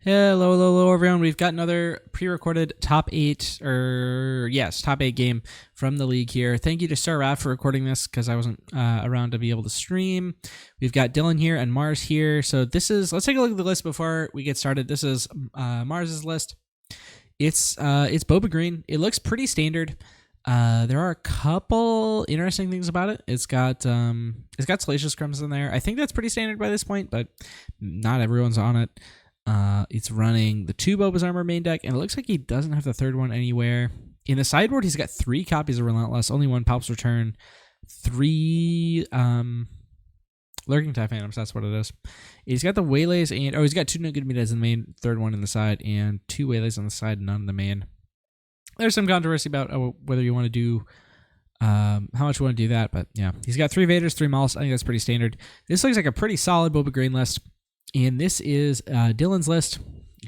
Hello, everyone. We've got another pre-recorded top 8 game from the league here. Thank you to Sarah for recording this because I wasn't around to be able to stream. We've got Dillen here and Mars here. So let's take a look at the list before we get started. This is Mars's list. It's Boba Green. It looks pretty standard. There are a couple interesting things about it. It's got Salacious Crumbs in there. I think that's pretty standard by this point, but not everyone's on it. It's running the 2 Boba's Armor main deck, and it looks like he doesn't have the 3rd one anywhere. In the sideboard, he's got 3 copies of Relentless, only 1 Palp's Return, 3 Lurking Type Phantoms, that's what it is. He's got the Waylays, he's got 2 No Good Metas in the main, 3rd one in the side, and 2 Waylays on the side, none in the main. There's some controversy about whether you want to do, how much you want to do that, but yeah. He's got 3 Vaders, 3 Mauls, I think that's pretty standard. This looks like a pretty solid Boba Green list. And this is Dylan's list,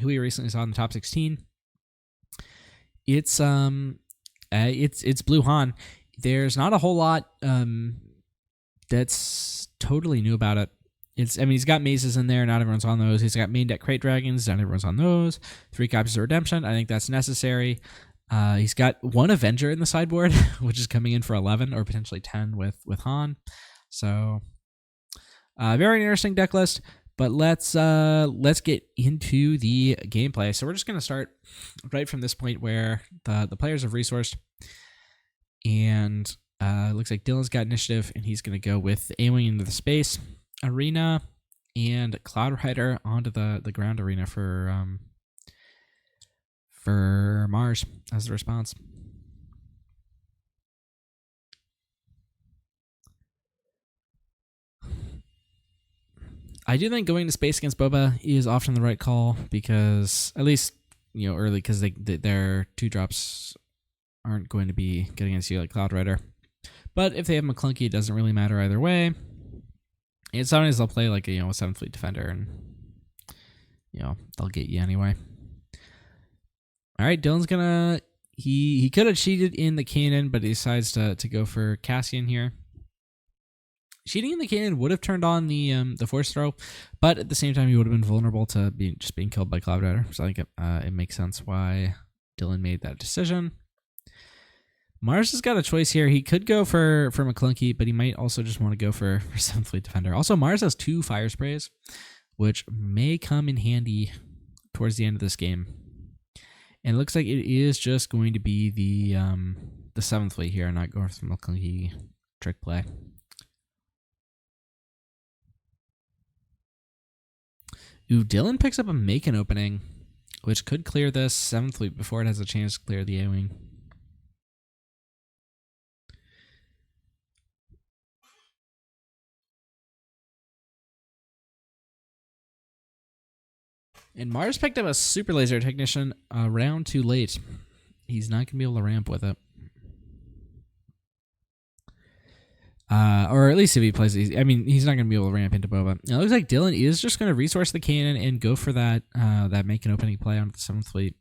who we recently saw in the top 16. It's Blue Han. There's not a whole lot that's totally new about it. He's got mazes in there, not everyone's on those. He's got main deck Crate Dragons, not everyone's on those. 3 copies of Redemption, I think that's necessary. He's got 1 Avenger in the sideboard, which is coming in for 11 or potentially 10 with Han. So, very interesting deck list. But let's get into the gameplay. So we're just going to start right from this point where the players have resourced. And it looks like Dylan's got initiative, and he's going to go with the A-Wing into the space arena and Cloud Rider onto the ground arena for Mars as the response. I do think going to space against Boba is often the right call because, at least, early, because their 2-drops aren't going to be getting against you like Cloud Rider. But if they have McClunky, it doesn't really matter either way. And sometimes they'll play like a 7th Fleet Defender and, they'll get you anyway. All right, Dylan's gonna, he could have cheated in the cannon, but he decides to go for Cassian here. Cheating in the cannon would have turned on the force throw, but at the same time, he would have been vulnerable to being killed by Cloud Rider. So I think it makes sense why Dylan made that decision. Mars has got a choice here. He could go for McClunky, but he might also just want to go for 7th Fleet Defender. Also, Mars has 2 Fire Sprays, which may come in handy towards the end of this game. And it looks like it is just going to be the 7th Fleet here, not going for the McClunky trick play. Ooh, Dylan picks up a Macon opening, which could clear this 7th Fleet before it has a chance to clear the A-Wing. And Mars picked up a Super Laser Technician a round too late. He's not going to be able to ramp with it. Or at least if he plays, he's not going to be able to ramp into Boba. It looks like Dylan is just going to resource the cannon and go for that make an opening play on the 7th Fleet.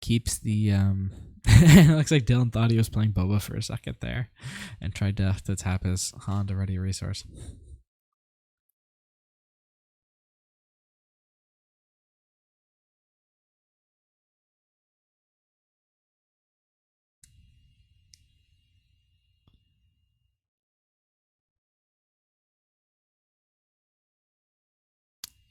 Keeps the it looks like Dylan thought he was playing Boba for a second there, and tried to tap his Han to ready a resource.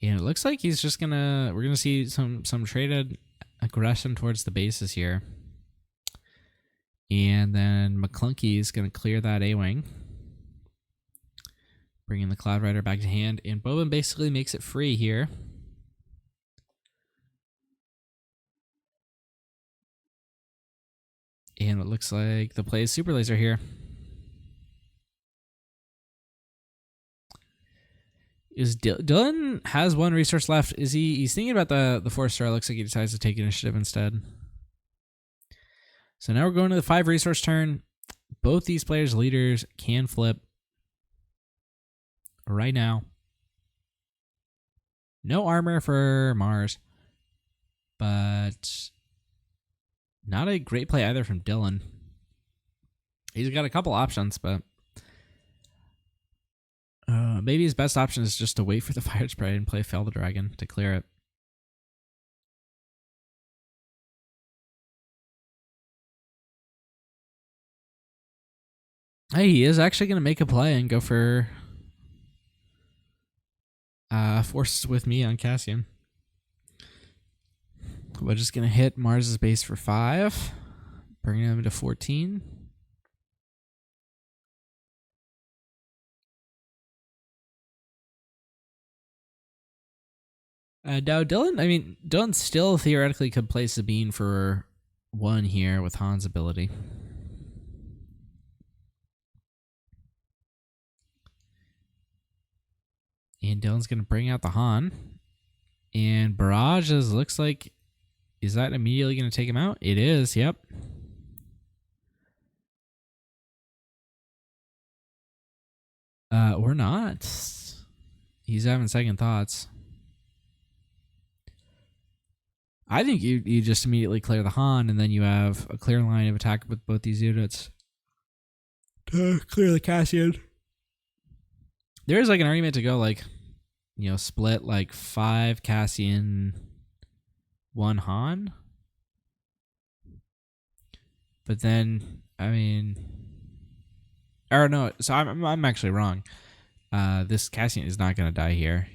And it looks like he's just we're gonna see some traded aggression towards the bases here. And then McClunky is gonna clear that A-Wing, bringing the Cloud Rider back to hand, and Boba basically makes it free here. And it looks like the play is Super Laser here. Dylan has 1 resource left. He's thinking about the Force Star. Looks like he decides to take initiative instead. So now we're going to the 5 resource turn. Both these players' leaders can flip right now. No armor for Mars, but not a great play either from Dylan. He's got a couple options, but maybe his best option is just to wait for the fire spray and play Fell the Dragon to clear it. Hey, he is actually going to make a play and go for Forces with me on Cassian. We're just going to hit Mars's base for 5, bringing him to 14. Now, Dylan still theoretically could play Sabine for 1 here with Han's ability. And Dylan's going to bring out the Han. And Barrages looks like, is that immediately going to take him out? It is, yep. Or not. He's having second thoughts. I think you just immediately clear the Han, and then you have a clear line of attack with both these units to clear the Cassian. There is like an argument to go like, split like 5 Cassian, 1 Han. But then, or no, so I'm actually wrong. This Cassian is not going to die here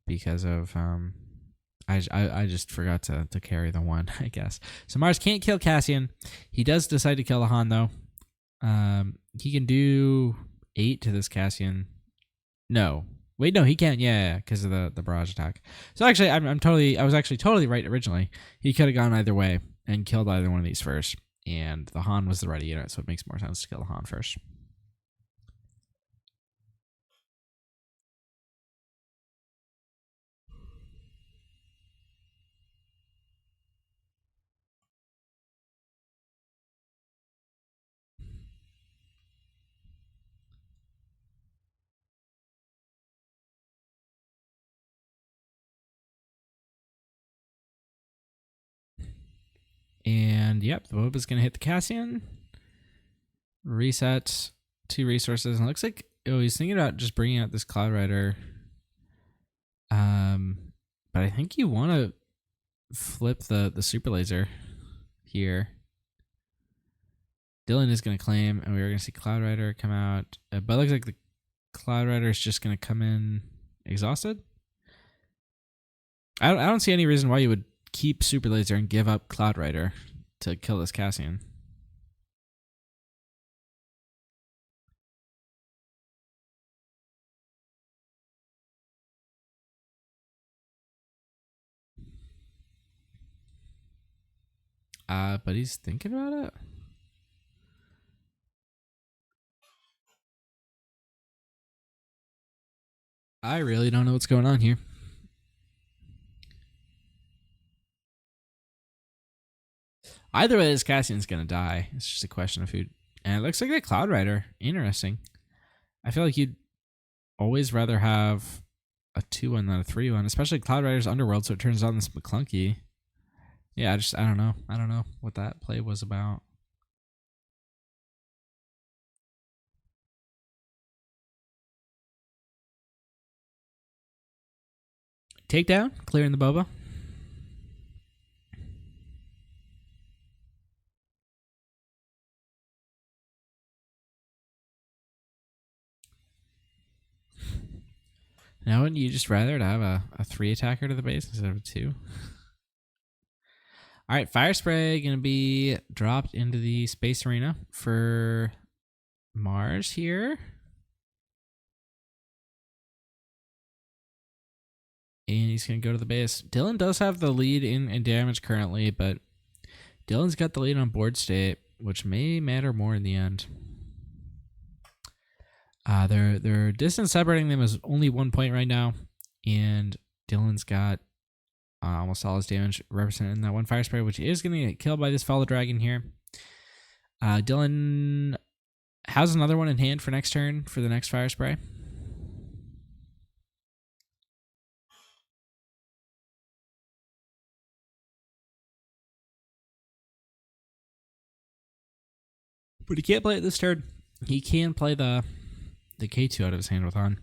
because of I just forgot to carry the 1, I guess. So Mars can't kill Cassian. He does decide to kill the Han though. He can do 8 to this Cassian. No. Wait, no, he can't. Yeah, because of the barrage attack. So actually, I was actually totally right originally. He could have gone either way and killed either one of these first. And the Han was the ready unit, so it makes more sense to kill the Han first. And yep, the Boba's going to hit the Cassian. Reset 2 resources. And it looks like, he's thinking about just bringing out this Cloud Rider. But I think you want to flip the super laser here. Dillen is going to claim, and we are going to see Cloud Rider come out. But it looks like the Cloud Rider is just going to come in exhausted. I don't see any reason why you would keep super laser and give up Cloud Rider to kill this Cassian. But he's thinking about it. I really don't know what's going on here. Either way, this Cassian's going to die. It's just a question of who. And it looks like a Cloud Rider. Interesting. I feel like you'd always rather have a 2-1 than a 3-1, especially Cloud Rider's Underworld, so it turns on this McClunky. Yeah, I don't know. I don't know what that play was about. Takedown, clearing the Boba. Now, wouldn't you just rather to have a 3 attacker to the base instead of a 2? All right, Fire Spray going to be dropped into the space arena for Mars here. And he's going to go to the base. Dillen does have the lead in damage currently, but Dillen's got the lead on board state, which may matter more in the end. Their distance separating them is only 1 point right now, and Dillen's got almost all his damage represented in that 1 Fire Spray, which is going to get killed by this Fellow Dragon here. Dillen has another one in hand for next turn for the next Fire Spray. But he can't play it this turn. He can play the K2 out of his hand with Han.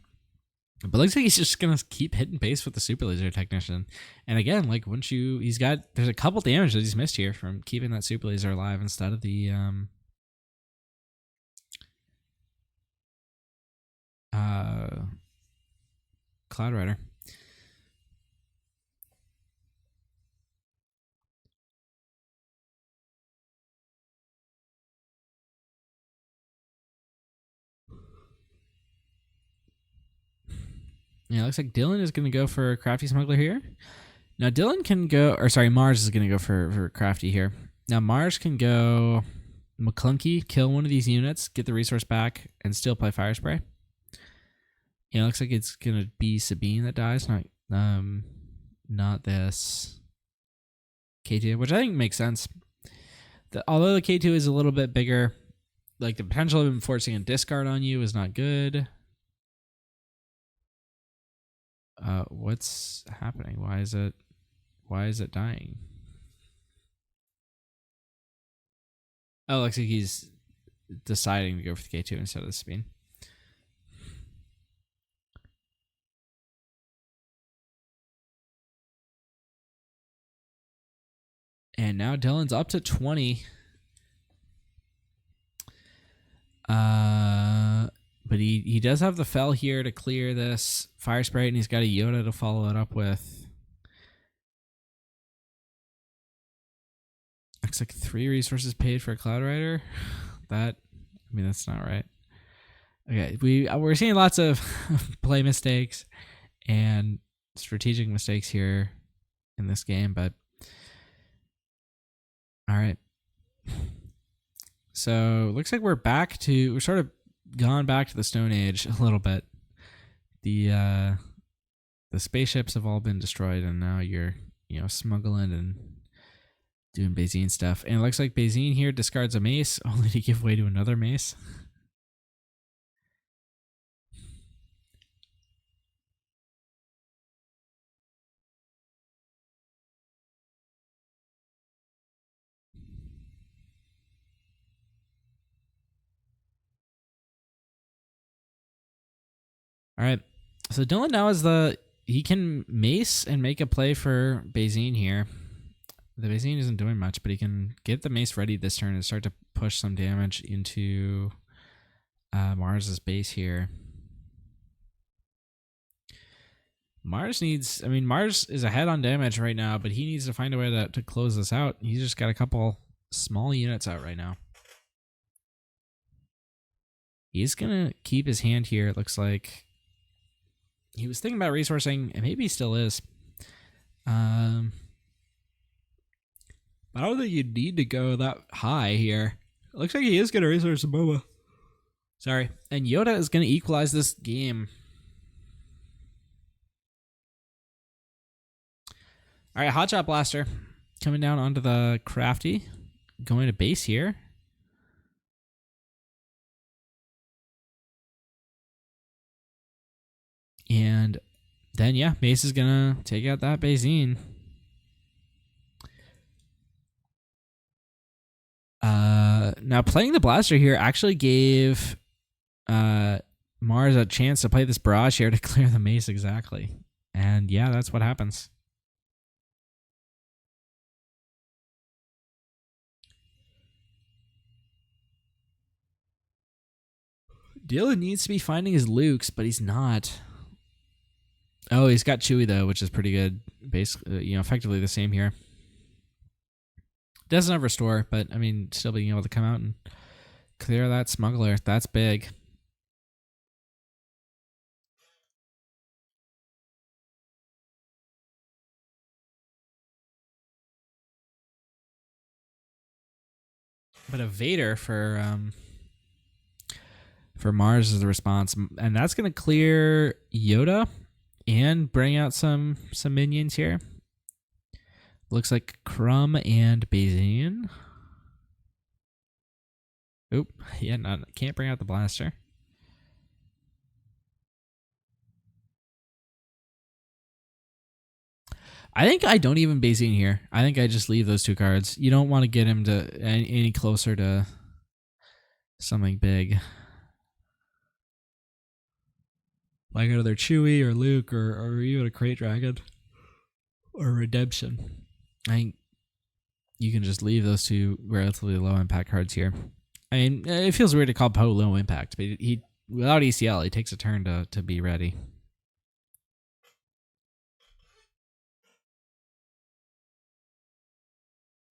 But looks like he's just going to keep hitting base with the Super Laser Technician. And again, like there's a couple damage that he's missed here from keeping that Super Laser alive instead of the Cloud Rider. Yeah, it looks like Dillen is going to go for Crafty Smuggler here. Now Dillen can go, or sorry, Mars is going to go for Crafty here. Now Mars can go McClunky, kill one of these units, get the resource back, and still play Fire Spray. Yeah, it looks like it's going to be Sabine that dies, not this K2, which I think makes sense. Although the K2 is a little bit bigger, like the potential of him forcing a discard on you is not good. What's happening? Why is it dying? Oh, looks like he's deciding to go for the K2 instead of the Sabine. And now Dylan's up to 20. But he does have the Fell here to clear this Fire Spray, and he's got a Yoda to follow it up with. Looks like 3 resources paid for a Cloud Rider. That's not right. Okay, we're seeing lots of play mistakes and strategic mistakes here in this game, but all right. So looks like we're sort of gone back to the Stone Age a little bit. The spaceships have all been destroyed, and now you're smuggling and doing Bazine stuff. And it looks like Bazine here discards a mace only to give way to another mace. All right. So Dylan now he can mace and make a play for Bazine here. The Bazine isn't doing much, but he can get the mace ready this turn and start to push some damage into Mars's base here. Mars is ahead on damage right now, but he needs to find a way to close this out. He's just got a couple small units out right now. He's going to keep his hand here, it looks like. He was thinking about resourcing, and maybe he still is. But I don't think you need to go that high here. It looks like he is going to resource Boba. Sorry. And Yoda is going to equalize this game. All right, Hotshot Blaster coming down onto the Crafty. Going to base here. And then, yeah, Mace is going to take out that Bazine. Now, playing the Blaster here actually gave Mars a chance to play this Barrage here to clear the Mace exactly. And, yeah, that's what happens. Dylan needs to be finding his Lukes, but he's not. Oh, he's got Chewie, though, which is pretty good. Basically, effectively the same here. Doesn't have Restore, but, still being able to come out and clear that Smuggler. That's big. But a Vader for Mars is the response. And that's going to clear Yoda and bring out some minions here. Looks like Crumb and Bazine. Oop, yeah, can't bring out the Blaster. I think I don't even Bazine here. I think I just leave those 2 cards. You don't want to get him to any closer to something big. Like another Chewie or Luke or even a Crate Dragon or Redemption. I think you can just leave those 2 relatively low impact cards here. It feels weird to call Poe low impact, but he without ECL, he takes a turn to be ready.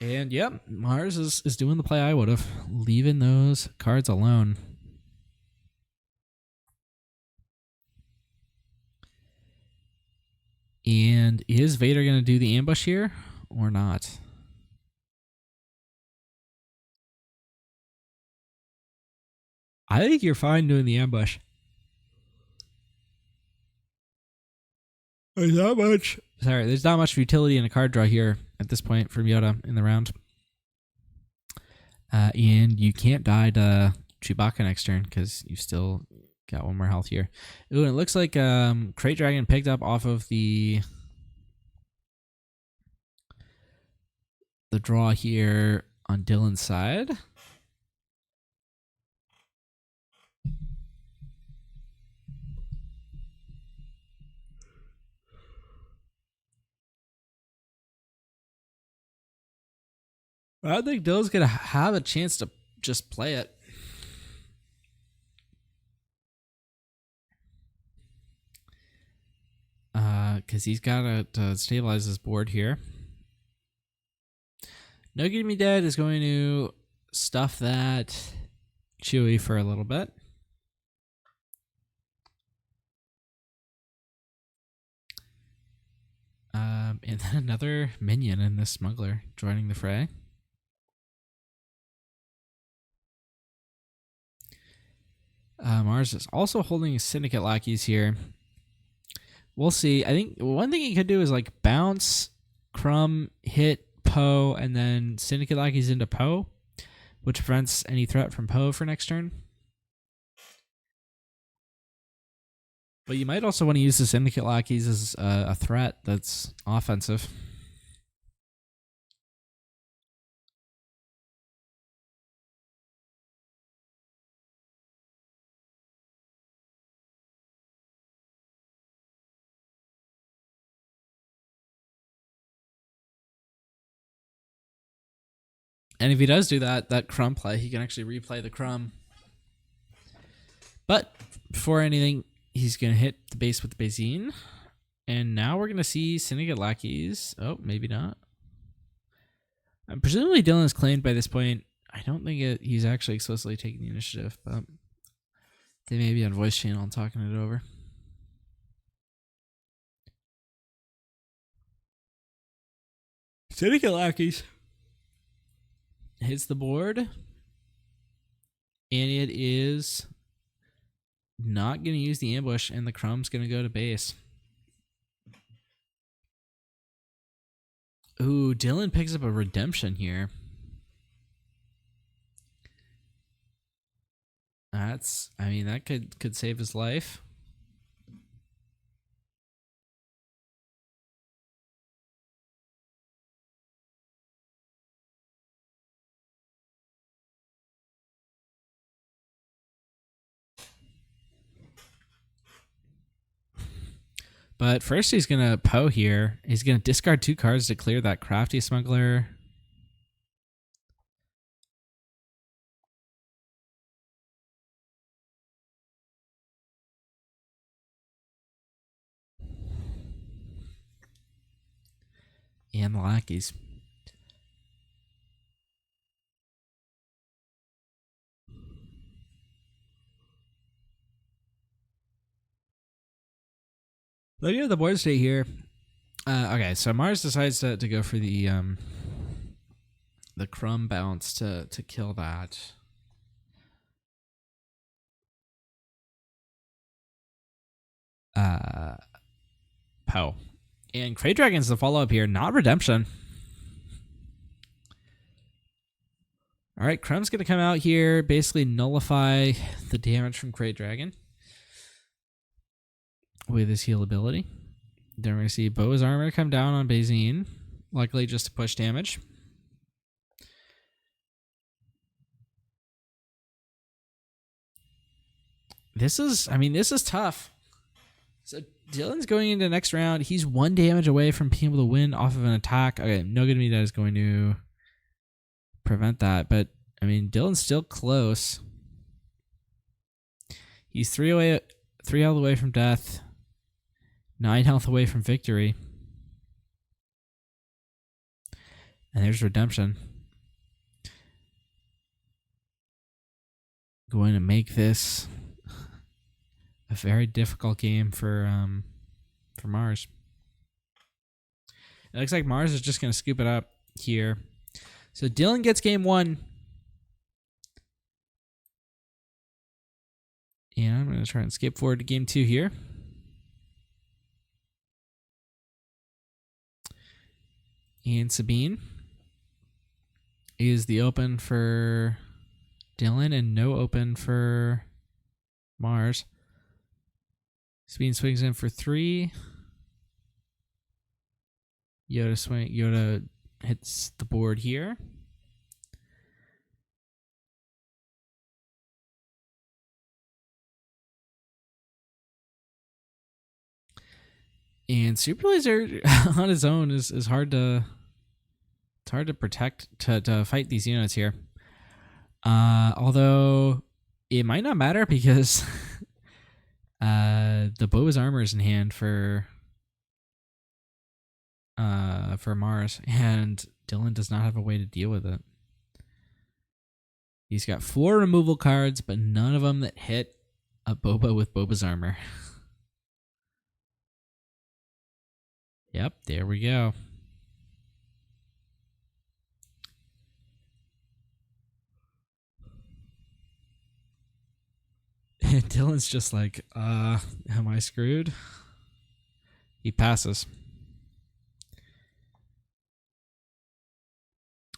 And yep, Mars is doing the play I would have, leaving those cards alone. And is Vader going to do the ambush here or not? I think you're fine doing the ambush. There's not much utility in a card draw here at this point from Yoda in the round. And you can't die to Chewbacca next turn because you've still got one more health here. Ooh, and it looks like Crate Dragon picked up off of the draw here on Dillen's side. I think Dillen's going to have a chance to just play it. Because he's got to stabilize his board here. No Getting Me Dead is going to stuff that Chewie for a little bit. And then another minion in this smuggler joining the fray. Mars is also holding Syndicate lackeys here. We'll see. I think one thing he could do is like bounce, Crumb, hit Poe, and then Syndicate lackeys into Poe, which prevents any threat from Poe for next turn. But you might also want to use the Syndicate lackeys as a threat that's offensive. And if he does do that Crumb play, he can actually replay the Crumb. But before anything, he's going to hit the base with the Bazine. And now we're going to see Syndicate lackeys. Oh, maybe not. Presumably Dillen is claimed by this point. I don't think he's actually explicitly taking the initiative, but they may be on voice channel and talking it over. Syndicate lackeys hits the board, and it is not going to use the ambush, and the Crumb's going to go to base. Ooh, Dillen picks up a redemption here. That could save his life. But first he's going to Poe here. He's going to discard 2 cards to clear that Crafty Smuggler. And the lackeys. Looking at the board state here. Okay, so Mars decides to go for the Crumb bounce to kill that. Poe. And Crate Dragon's the follow-up here, not redemption. All right, Crumb's going to come out here, basically nullify the damage from Crate Dragon with his heal ability. Then we're going to see Bo's armor come down on Bazine, likely just to push damage. This is tough. So Dillen's going into the next round. He's 1 damage away from being able to win off of an attack. Okay, no good to me that is going to prevent that. But, Dillen's still close. He's 3 health away from death, 9 health away from victory. And there's redemption. Going to make this a very difficult game for Mars. It looks like Mars is just going to scoop it up here. So Dillen gets game 1. And I'm going to try and skip forward to game 2 here. And Sabine is the open for Dillen and no open for Mars. Sabine swings in for 3. Yoda hits the board here. And Super Laser on his own is hard to protect to fight these units here. Although it might not matter because the Boba's armor is in hand for Mars, and Dillen does not have a way to deal with it. He's got 4 removal cards, but none of them that hit a Boba with Boba's armor. Yep, there we go. And Dillen's just like, am I screwed? He passes.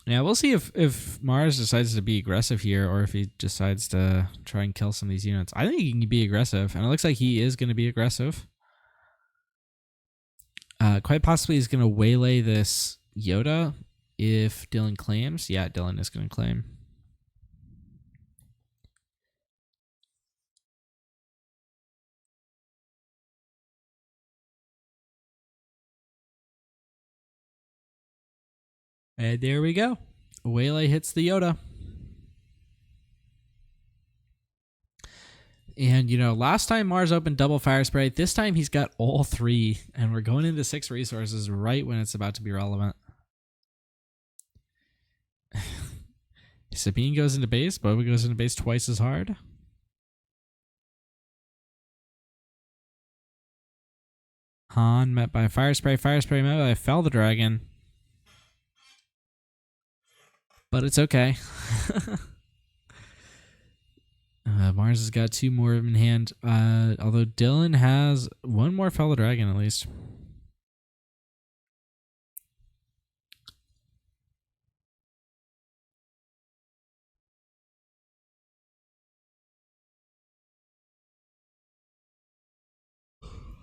Now we'll see if Mars decides to be aggressive here or if he decides to try and kill some of these units. I think he can be aggressive, and it looks like he is going to be aggressive. Quite possibly he's going to waylay this Yoda if Dillen claims. Yeah, Dillen is going to claim. And there we go. Waylay hits the Yoda. And, last time Mars opened double fire spray. This time he's got all 3. And we're going into 6 resources right when it's about to be relevant. Sabine goes into base. Boba goes into base twice as hard. Han met by fire spray. Fire spray met by Fell the Dragon. But it's okay. Mars has got 2 more of them in hand. Although Dillen has 1 more Fell the Dragon at least.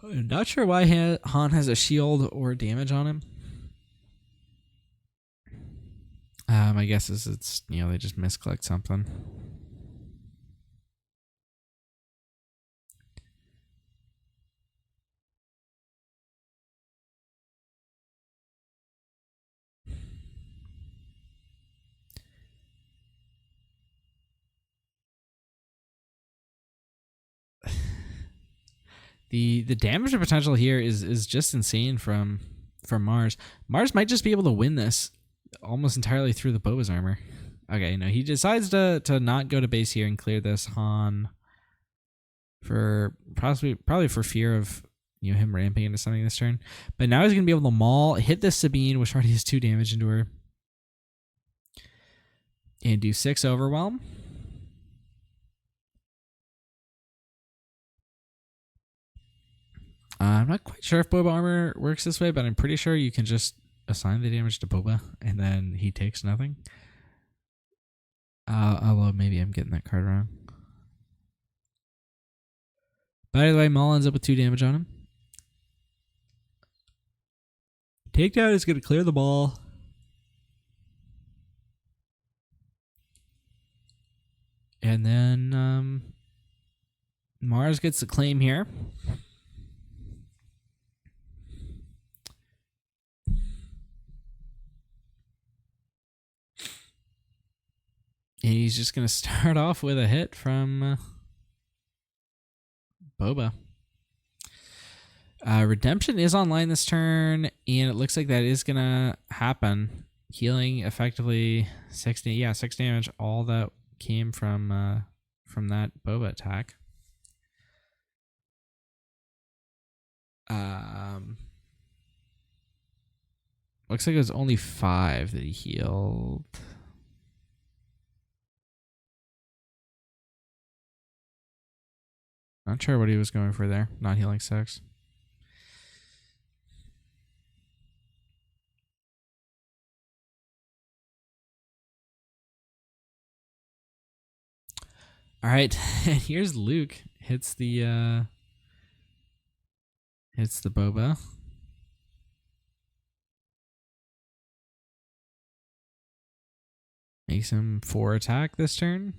I'm not sure why Han has a shield or damage on him. My guess is it's, they just misclicked something. The damage potential here is just insane from Mars. Mars might just be able to win this almost entirely through the Boba's armor. Okay, no, he decides to not go to base here and clear this Han for probably for fear of him ramping into something this turn. But now he's gonna be able to hit this Sabine, which already has 2 damage into her, and do 6 overwhelm. I'm not quite sure if Boba armor works this way, but I'm pretty sure you can just assign the damage to Boba and then he takes nothing. Although maybe I'm getting that card wrong. By the way, Maul ends up with 2 damage on him. Takedown is going to clear the ball. And then Mars gets the claim here. And he's just going to start off with a hit from Boba. Redemption is online this turn, and it looks like that is gonna happen. Healing effectively 60, yeah, 6 damage. All that came from that Boba attack. Looks like it was only 5 that he healed. Not sure what he was going for there. Not healing 6. All right, and here's Luke. Hits the Boba. Makes him 4 attack this turn.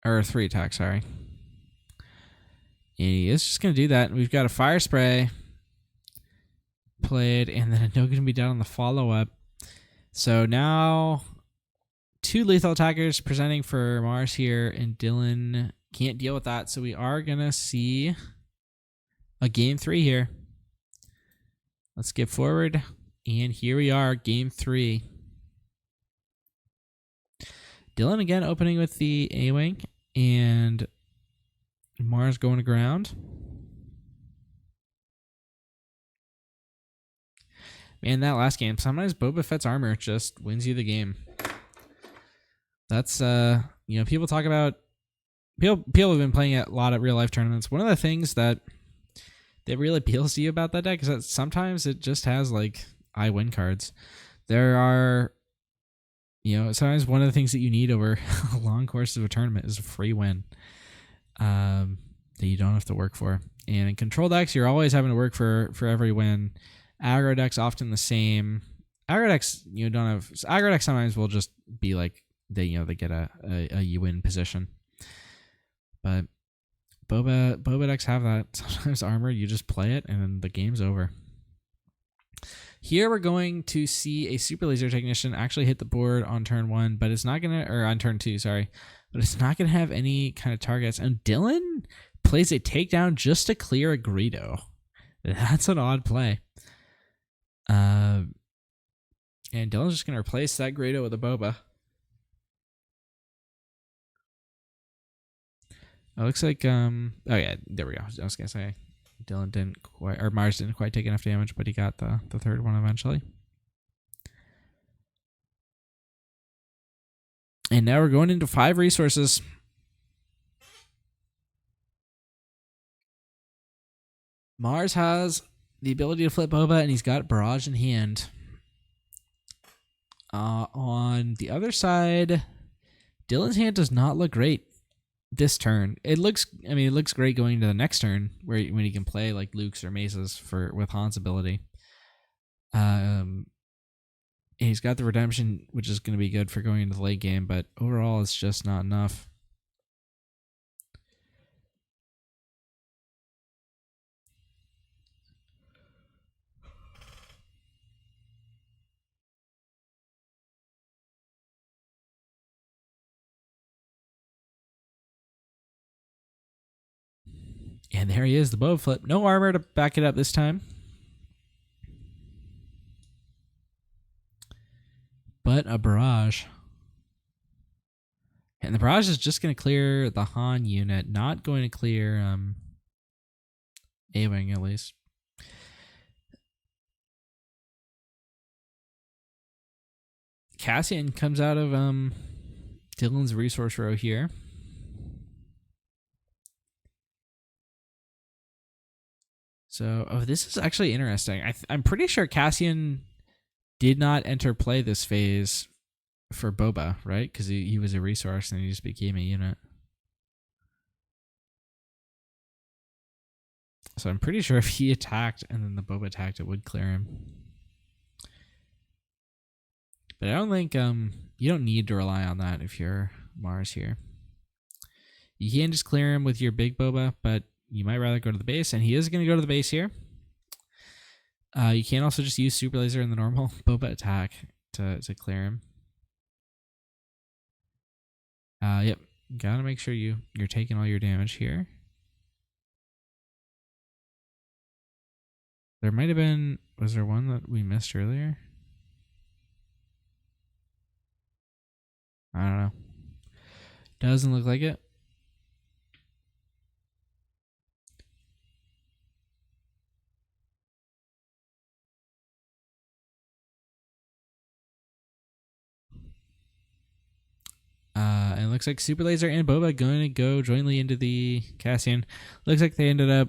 Or 3 attack, sorry. And he is just going to do that. We've got a fire spray played, and then a no going to be done on the follow-up. So now 2 lethal attackers presenting for Mars here, and Dillen can't deal with that. So we are going to see a game 3 here. Let's skip forward, and here we are, game 3. Dillen again opening with the A-Wing, and Mars going to ground. Man, that last game, sometimes Boba Fett's armor just wins you the game. That's, people talk about, people have been playing a lot of real life tournaments. One of the things that really appeals to you about that deck is that sometimes it just has like I win cards. There are, sometimes one of the things that you need over a long course of a tournament is a free win that you don't have to work for. And in control decks, you're always having to work for every win. Aggro decks often the same. Aggro decks aggro decks sometimes will just be like they get a you win position. But Boba decks have that. Sometimes armor, you just play it and then the game's over. Here we're going to see a Super Laser Technician actually hit the board on turn 1, but it's not gonna, or on turn 2, sorry, but it's not gonna have any kind of targets. And Dillen plays a takedown just to clear a Greedo. That's an odd play. And Dillen's just gonna replace that Greedo with a Boba. It looks like oh yeah, there we go. I was gonna say Dillen didn't quite, or Mars didn't quite take enough damage, but he got the third one eventually. And now we're going into 5 resources. Mars has the ability to flip Boba, and he's got Barrage in hand. On the other side, Dillen's hand does not look great this turn. It looks great going into the next turn when he can play like Luke's or Mesa's with Han's ability. He's got the redemption, which is going to be good for going into the late game, but overall it's just not enough. And there he is, the Boba flip. No armor to back it up this time. But a barrage. And the barrage is just going to clear the Han unit, not going to clear A-Wing at least. Cassian comes out of Dillen's resource row here. So, this is actually interesting. I'm pretty sure Cassian did not enter play this phase for Boba, right? Because he was a resource and he just became a unit. So I'm pretty sure if he attacked and then the Boba attacked, it would clear him. But I don't think you don't need to rely on that if you're Mars here. You can just clear him with your big Boba, but you might rather go to the base, and he is going to go to the base here. You can also just use Super Laser in the normal Boba attack to clear him. Yep. Gotta make sure you're taking all your damage here. There might have been... Was there one that we missed earlier? I don't know. Doesn't look like it. And it looks like Super Laser and Boba going to go jointly into the Cassian. Looks like they ended up...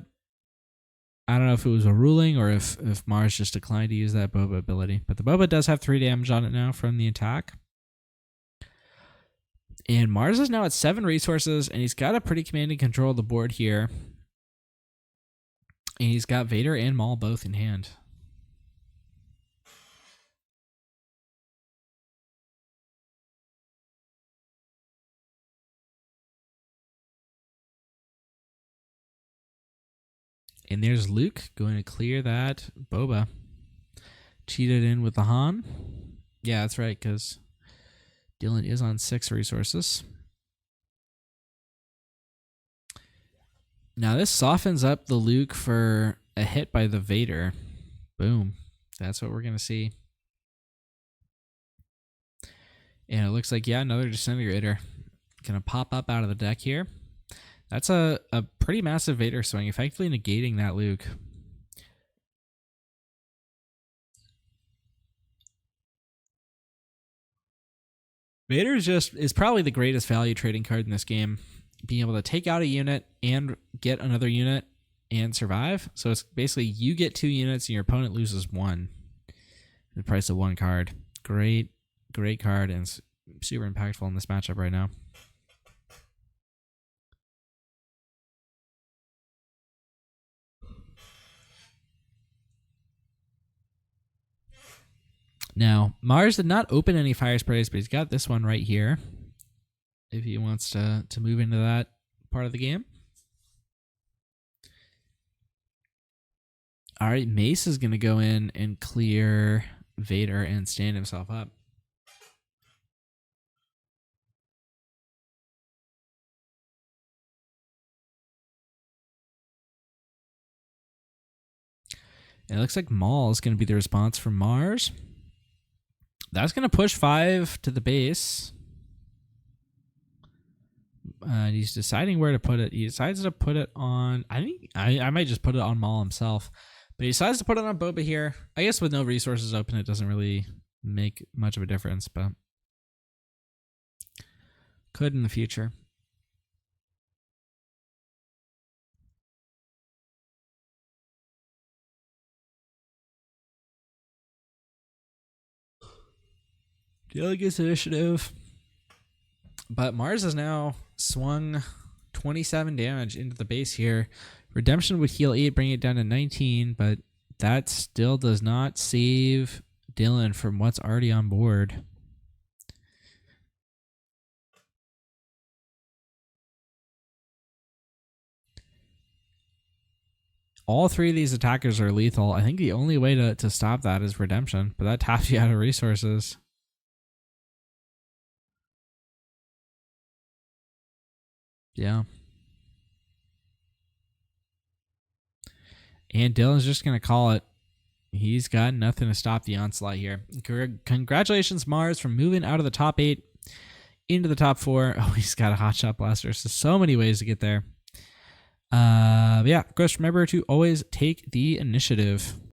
I don't know if it was a ruling or if Mars just declined to use that Boba ability. But the Boba does have 3 damage on it now from the attack. And Mars is now at 7 resources, and he's got a pretty commanding control of the board here. And he's got Vader and Maul both in hand. And there's Luke going to clear that Boba. Cheated in with the Han. Yeah, that's right, because Dillen is on 6 resources. Now this softens up the Luke for a hit by the Vader. Boom. That's what we're going to see. And it looks like, yeah, another Disintegrator. Going to pop up out of the deck here. That's a pretty massive Vader swing, effectively negating that Luke. Vader is probably the greatest value trading card in this game. Being able to take out a unit and get another unit and survive. So it's basically you get 2 units and your opponent loses 1. The price of 1 card. Great card, and it's super impactful in this matchup right now. Now, Mars did not open any fire sprays, but he's got this one right here. If he wants to move into that part of the game. All right, Mace is going to go in and clear Vader and stand himself up. And it looks like Maul is going to be the response from Mars. That's going to push 5 to the base. He's deciding where to put it. He decides to put it on... I think I might just put it on Maul himself. But he decides to put it on Boba here. I guess with no resources open, it doesn't really make much of a difference, but could in the future. Delegates initiative. But Mars has now swung 27 damage into the base here. Redemption would heal 8, bring it down to 19, but that still does not save Dillen from what's already on board. All 3 of these attackers are lethal. I think the only way to stop that is Redemption, but that taps you out of resources. Yeah. And Dylan's just going to call it. He's got nothing to stop the onslaught here. Congratulations, Mars, for moving out of the top 8 into the top 4. Oh, he's got a hot shot blaster. So many ways to get there. Yeah, of course, remember to always take the initiative.